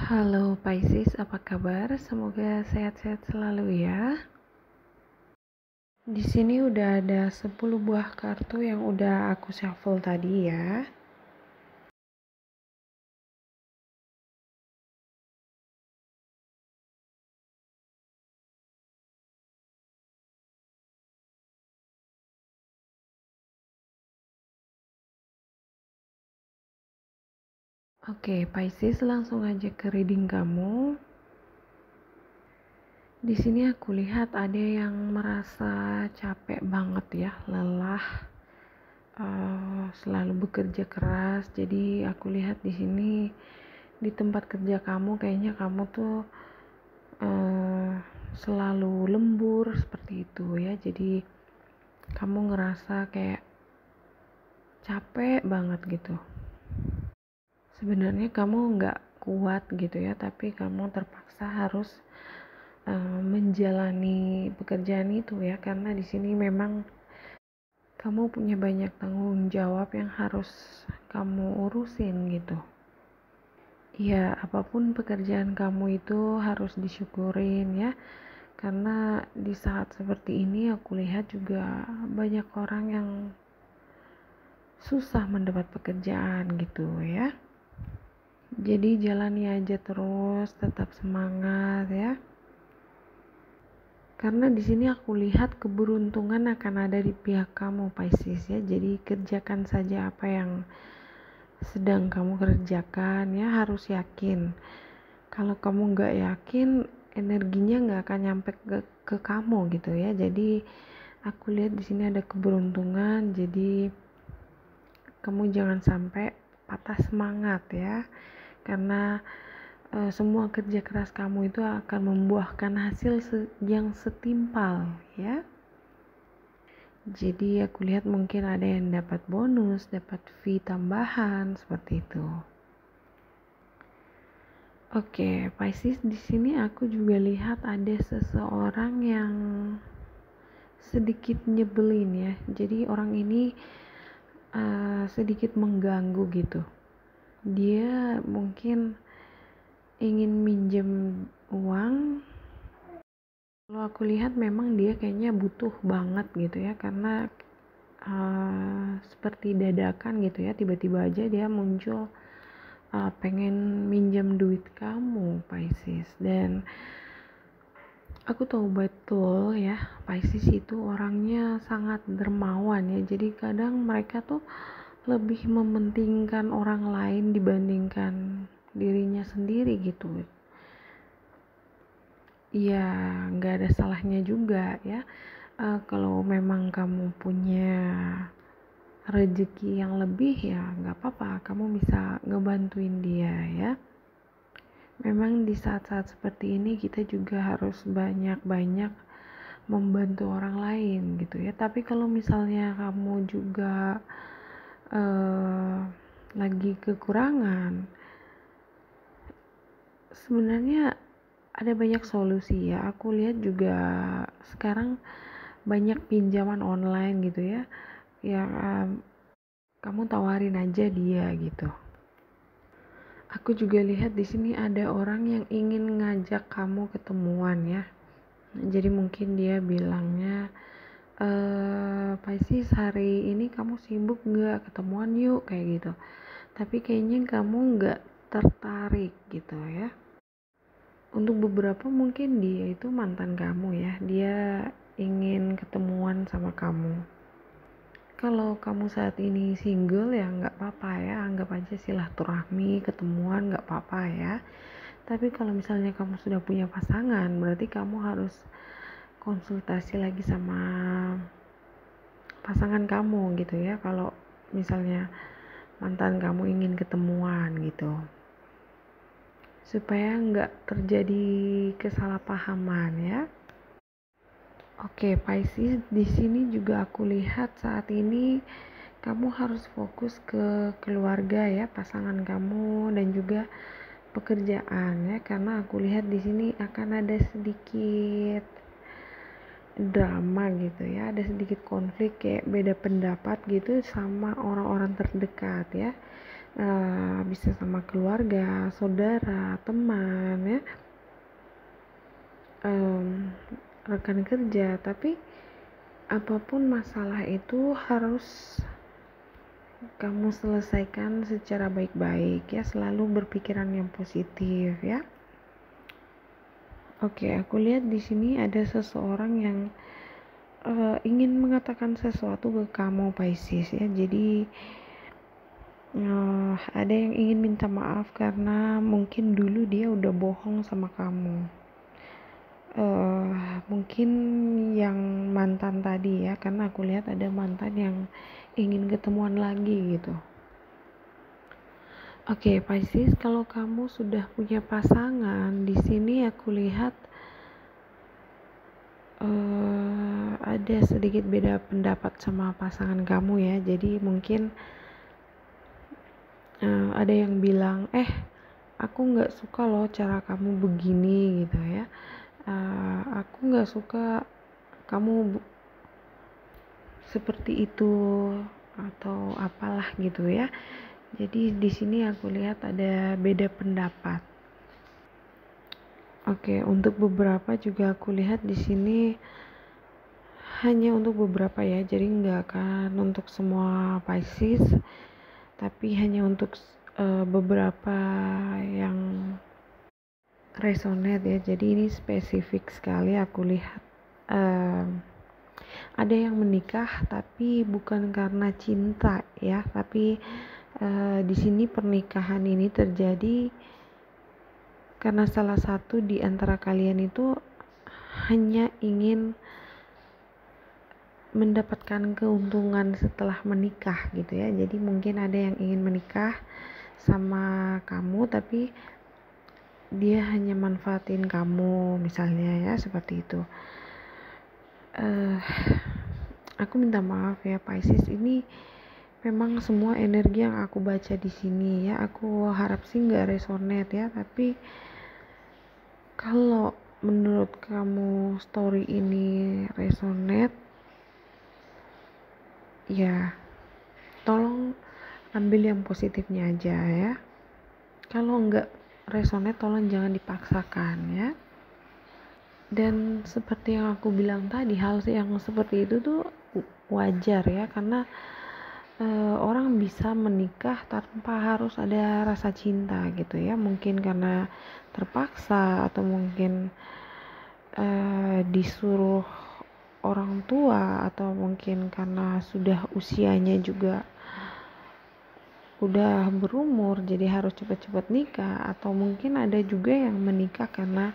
Halo Pisces, apa kabar? Semoga sehat-sehat selalu ya. Di sini udah ada 10 buah kartu yang udah aku shuffle tadi ya. Oke, Pisces, langsung aja ke reading kamu. Di sini aku lihat ada yang merasa capek banget ya, lelah, selalu bekerja keras. Jadi aku lihat di sini di tempat kerja kamu kayaknya kamu tuh selalu lembur seperti itu ya. Jadi kamu ngerasa kayak capek banget gitu. Sebenarnya kamu nggak kuat gitu ya, tapi kamu terpaksa harus menjalani pekerjaan itu ya, karena di sini memang kamu punya banyak tanggung jawab yang harus kamu urusin gitu. Ya, apapun pekerjaan kamu itu harus disyukurin ya, karena di saat seperti ini aku lihat juga banyak orang yang susah mendapat pekerjaan gitu ya. Jadi jalani aja terus, tetap semangat ya. Karena di sini aku lihat keberuntungan akan ada di pihak kamu Pisces ya. Jadi kerjakan saja apa yang sedang kamu kerjakan ya, harus yakin. Kalau kamu nggak yakin, energinya nggak akan nyampe ke kamu gitu ya. Jadi aku lihat di sini ada keberuntungan. Jadi kamu jangan sampai patah semangat ya, karena semua kerja keras kamu itu akan membuahkan hasil yang setimpal ya. Jadi aku lihat mungkin ada yang dapat bonus, dapat fee tambahan seperti itu. Oke, Pisces, di sini aku juga lihat ada seseorang yang sedikit nyebelin ya. Jadi orang ini sedikit mengganggu gitu. Dia mungkin ingin minjem uang. Kalau aku lihat memang dia kayaknya butuh banget gitu ya, karena seperti dadakan gitu ya, tiba-tiba aja dia muncul pengen minjem duit kamu Pisces. Dan aku tahu betul ya, Pisces itu orangnya sangat dermawan ya. Jadi kadang mereka tuh lebih mementingkan orang lain dibandingkan dirinya sendiri gitu. Ya nggak ada salahnya juga ya, kalau memang kamu punya rezeki yang lebih ya nggak apa-apa, kamu bisa ngebantuin dia ya. Memang di saat-saat seperti ini kita juga harus banyak-banyak membantu orang lain gitu ya. Tapi kalau misalnya kamu juga lagi kekurangan, sebenarnya ada banyak solusi ya. Aku lihat juga sekarang banyak pinjaman online gitu ya, yang kamu tawarin aja dia gitu. Aku juga lihat di sini ada orang yang ingin ngajak kamu ketemuan ya. Jadi mungkin dia bilangnya, Pisces, hari ini kamu sibuk nggak, ketemuan yuk kayak gitu. Tapi kayaknya kamu nggak tertarik gitu ya. Untuk beberapa mungkin dia itu mantan kamu ya, dia ingin ketemuan sama kamu. Kalau kamu saat ini single ya nggak apa-apa ya, anggap aja silaturahmi, ketemuan nggak apa-apa ya. Tapi kalau misalnya kamu sudah punya pasangan, berarti kamu harus konsultasi lagi sama pasangan kamu gitu ya. Kalau misalnya mantan kamu ingin ketemuan gitu, supaya nggak terjadi kesalahpahaman ya. Oke, Pisces, di sini juga aku lihat saat ini kamu harus fokus ke keluarga ya, pasangan kamu, dan juga pekerjaan ya, karena aku lihat di sini akan ada sedikit drama gitu ya, ada sedikit konflik, kayak beda pendapat gitu sama orang-orang terdekat ya. bisa sama keluarga, saudara, teman ya, rekan kerja. Tapi apapun masalah itu harus kamu selesaikan secara baik-baik ya, selalu berpikiran yang positif ya. Oke, aku lihat di sini ada seseorang yang ingin mengatakan sesuatu ke kamu Pisces ya. Jadi ada yang ingin minta maaf karena mungkin dulu dia udah bohong sama kamu. Mungkin yang mantan tadi ya, karena aku lihat ada mantan yang ingin ketemuan lagi gitu. Oke, Pisces, kalau kamu sudah punya pasangan, di sini aku lihat ada sedikit beda pendapat sama pasangan kamu ya. Jadi mungkin ada yang bilang, aku nggak suka loh cara kamu begini gitu ya. Aku nggak suka kamu seperti itu atau apalah gitu ya. Jadi di sini aku lihat ada beda pendapat. Oke, untuk beberapa juga aku lihat di sini hanya untuk beberapa ya. Jadi nggak akan untuk semua Pisces, tapi hanya untuk beberapa yang resonate ya. Jadi ini spesifik sekali aku lihat. Ada yang menikah tapi bukan karena cinta ya, tapi di sini pernikahan ini terjadi karena salah satu di antara kalian itu hanya ingin mendapatkan keuntungan setelah menikah gitu ya. Jadi mungkin ada yang ingin menikah sama kamu tapi dia hanya manfaatin kamu misalnya ya, seperti itu. Aku minta maaf ya Pisces, ini memang semua energi yang aku baca di sini ya, aku harap sih nggak resonate ya, tapi kalau menurut kamu story ini resonate ya tolong ambil yang positifnya aja ya. Kalau nggak resonate tolong jangan dipaksakan ya. Dan seperti yang aku bilang tadi, hal yang seperti itu tuh wajar ya, karena orang bisa menikah tanpa harus ada rasa cinta gitu ya. Mungkin karena terpaksa atau mungkin disuruh orang tua, atau mungkin karena sudah usianya juga udah berumur jadi harus cepat-cepat nikah, atau mungkin ada juga yang menikah karena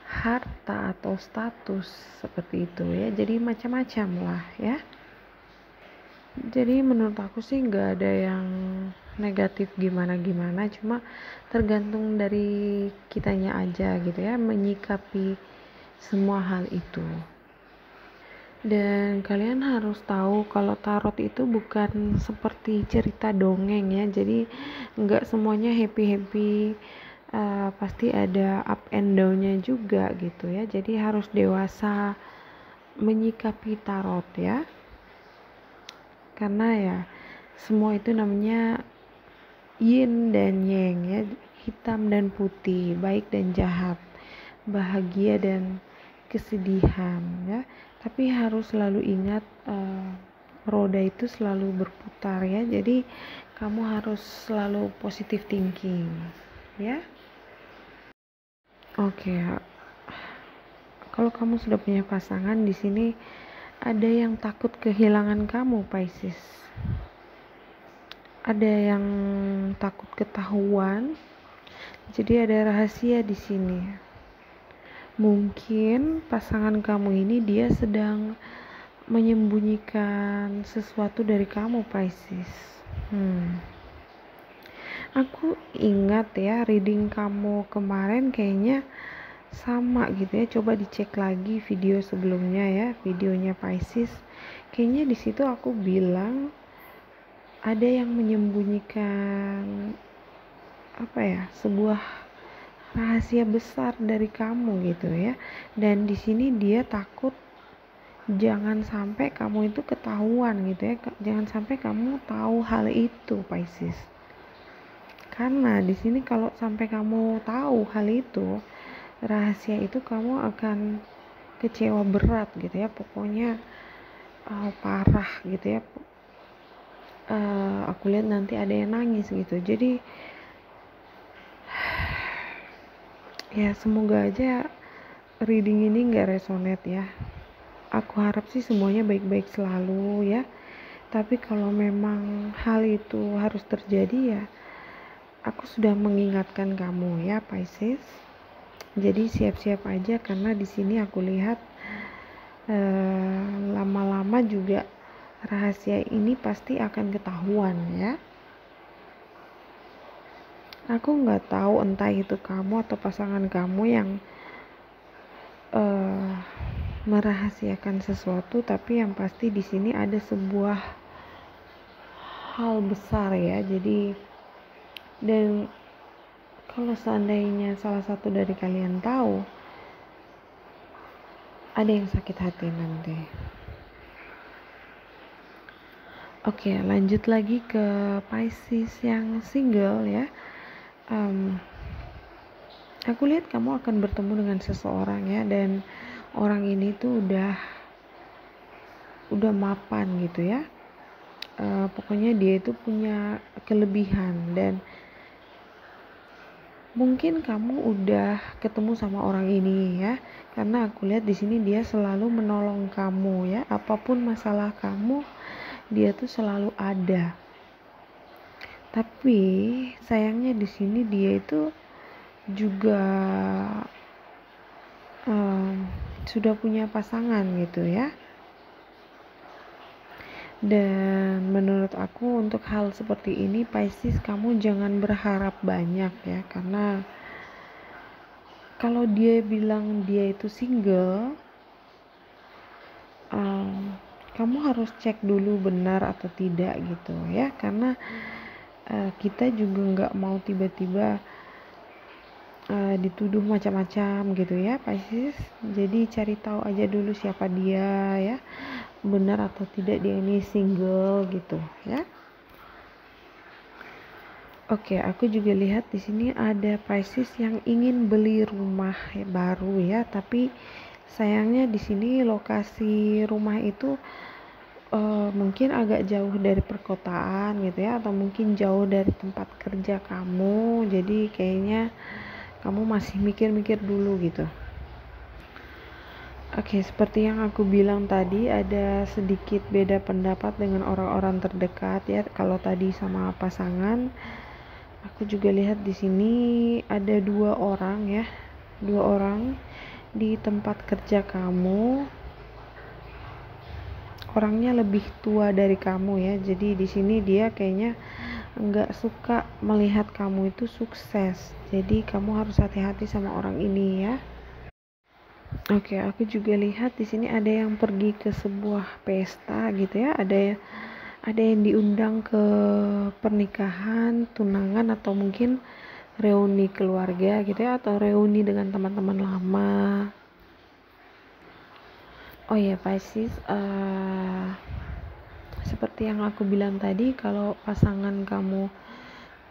harta atau status seperti itu ya. Jadi macam-macam lah ya. Jadi menurut aku sih nggak ada yang negatif gimana-gimana, cuma tergantung dari kitanya aja gitu ya menyikapi semua hal itu. Dan kalian harus tahu kalau tarot itu bukan seperti cerita dongeng ya. Jadi nggak semuanya happy-happy, pasti ada up and down-nya juga gitu ya. Jadi harus dewasa menyikapi tarot ya. Karena ya semua itu namanya yin dan yang ya, hitam dan putih, baik dan jahat, bahagia dan kesedihan ya. Tapi harus selalu ingat roda itu selalu berputar ya. Jadi kamu harus selalu positive thinking ya. Oke. Kalau kamu sudah punya pasangan, di sini ada yang takut kehilangan kamu Pisces. Ada yang takut ketahuan. Jadi ada rahasia di sini. Mungkin pasangan kamu ini dia sedang menyembunyikan sesuatu dari kamu Pisces. Aku ingat ya reading kamu kemarin kayaknya sama gitu ya. Coba dicek lagi video sebelumnya ya, videonya Pisces. Kayaknya di situ aku bilang ada yang menyembunyikan sebuah rahasia besar dari kamu gitu ya. Dan di sini dia takut jangan sampai kamu itu ketahuan gitu ya, jangan sampai kamu tahu hal itu, Pisces. Karena di sini kalau sampai kamu tahu hal itu, rahasia itu, kamu akan kecewa berat gitu ya, pokoknya parah gitu ya. Aku lihat nanti ada yang nangis gitu. Jadi ya semoga aja reading ini gak resonate ya. Aku harap sih semuanya baik-baik selalu ya. Tapi kalau memang hal itu harus terjadi ya, aku sudah mengingatkan kamu ya, Pisces. Jadi siap-siap aja, karena di sini aku lihat lama-lama juga rahasia ini pasti akan ketahuan ya. Aku nggak tahu entah itu kamu atau pasangan kamu yang merahasiakan sesuatu, tapi yang pasti di sini ada sebuah hal besar ya. Jadi, dan kalau seandainya salah satu dari kalian tahu, ada yang sakit hati nanti. Oke, lanjut lagi ke Pisces yang single ya. Aku lihat kamu akan bertemu dengan seseorang ya, dan orang ini tuh udah mapan gitu ya. Pokoknya dia itu punya kelebihan, dan mungkin kamu udah ketemu sama orang ini ya, karena aku lihat di sini dia selalu menolong kamu ya, apapun masalah kamu dia tuh selalu ada. Tapi sayangnya di sini dia itu juga sudah punya pasangan gitu ya. Dan menurut aku untuk hal seperti ini, Pisces, kamu jangan berharap banyak ya, karena kalau dia bilang dia itu single, kamu harus cek dulu benar atau tidak gitu ya, karena kita juga nggak mau tiba-tiba dituduh macam-macam gitu ya, Pisces. Jadi cari tahu aja dulu siapa dia ya, benar atau tidak dia ini single gitu ya. Oke, aku juga lihat di sini ada Pisces yang ingin beli rumah baru ya, tapi sayangnya di sini lokasi rumah itu mungkin agak jauh dari perkotaan gitu ya, atau mungkin jauh dari tempat kerja kamu. Jadi kayaknya kamu masih mikir-mikir dulu gitu. Oke, seperti yang aku bilang tadi, ada sedikit beda pendapat dengan orang-orang terdekat ya. Kalau tadi sama pasangan, aku juga lihat di sini ada dua orang di tempat kerja kamu. Orangnya lebih tua dari kamu ya. Jadi di sini dia kayaknya nggak suka melihat kamu itu sukses. Jadi kamu harus hati-hati sama orang ini ya. Oke, aku juga lihat di sini ada yang pergi ke sebuah pesta gitu ya. Ada yang diundang ke pernikahan, tunangan, atau mungkin reuni keluarga gitu ya, atau reuni dengan teman-teman lama. Oh ya, Pisces, seperti yang aku bilang tadi, kalau pasangan kamu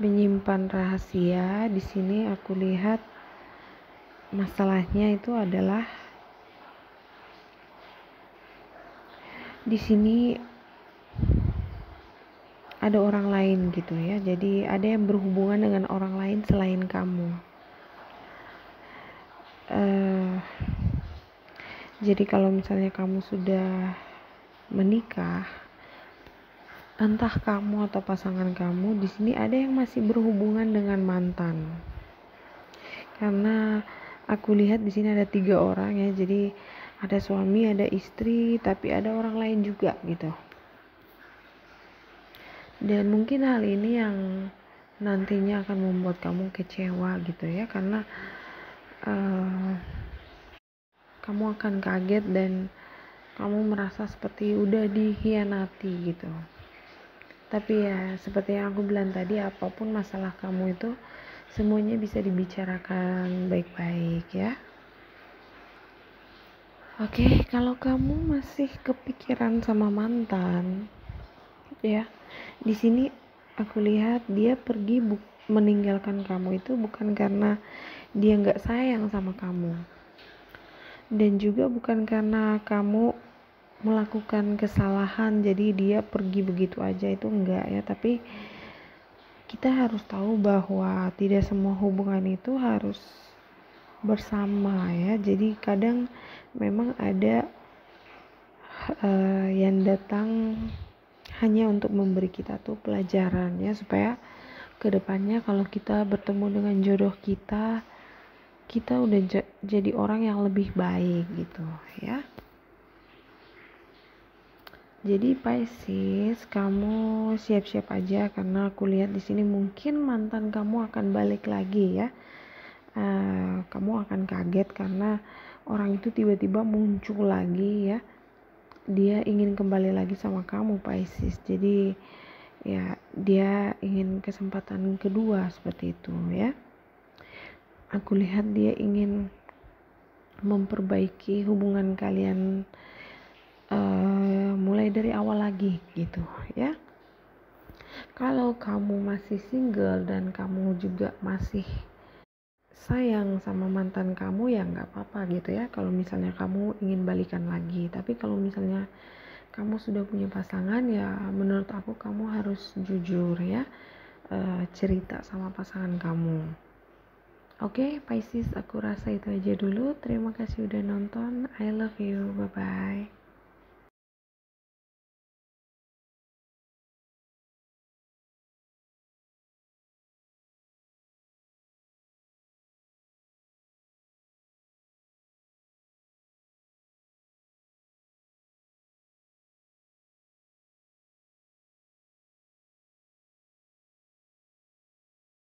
menyimpan rahasia, di sini aku lihat masalahnya itu adalah di sini ada orang lain gitu ya. Jadi ada yang berhubungan dengan orang lain selain kamu. Jadi kalau misalnya kamu sudah menikah, entah kamu atau pasangan kamu, di sini ada yang masih berhubungan dengan mantan. Karena aku lihat di sini ada 3 orang ya. Jadi ada suami, ada istri, tapi ada orang lain juga gitu. Dan mungkin hal ini yang nantinya akan membuat kamu kecewa gitu ya, karena kamu akan kaget dan kamu merasa seperti udah dikhianati gitu. Tapi ya seperti yang aku bilang tadi, apapun masalah kamu itu semuanya bisa dibicarakan baik-baik ya. Oke, kalau kamu masih kepikiran sama mantan, ya, di sini aku lihat dia pergi meninggalkan kamu itu bukan karena dia nggak sayang sama kamu, dan juga bukan karena kamu melakukan kesalahan jadi dia pergi begitu aja, itu enggak ya. Tapi kita harus tahu bahwa tidak semua hubungan itu harus bersama ya. Jadi kadang memang ada yang datang hanya untuk memberi kita tuh pelajaran ya, supaya kedepannya kalau kita bertemu dengan jodoh kita, kita udah jadi orang yang lebih baik gitu ya. Jadi Pisces, kamu siap-siap aja karena aku lihat di sini mungkin mantan kamu akan balik lagi ya. Kamu akan kaget karena orang itu tiba-tiba muncul lagi ya. Dia ingin kembali lagi sama kamu Pisces. Jadi ya dia ingin kesempatan kedua seperti itu ya. Aku lihat dia ingin memperbaiki hubungan kalian mulai dari awal lagi gitu ya. Kalau kamu masih single dan kamu juga masih sayang sama mantan kamu, ya nggak apa-apa gitu ya kalau misalnya kamu ingin balikan lagi. Tapi kalau misalnya kamu sudah punya pasangan, ya menurut aku kamu harus jujur ya, cerita sama pasangan kamu. Oke, Pisces, aku rasa itu aja dulu. Terima kasih udah nonton. I love you. Bye bye.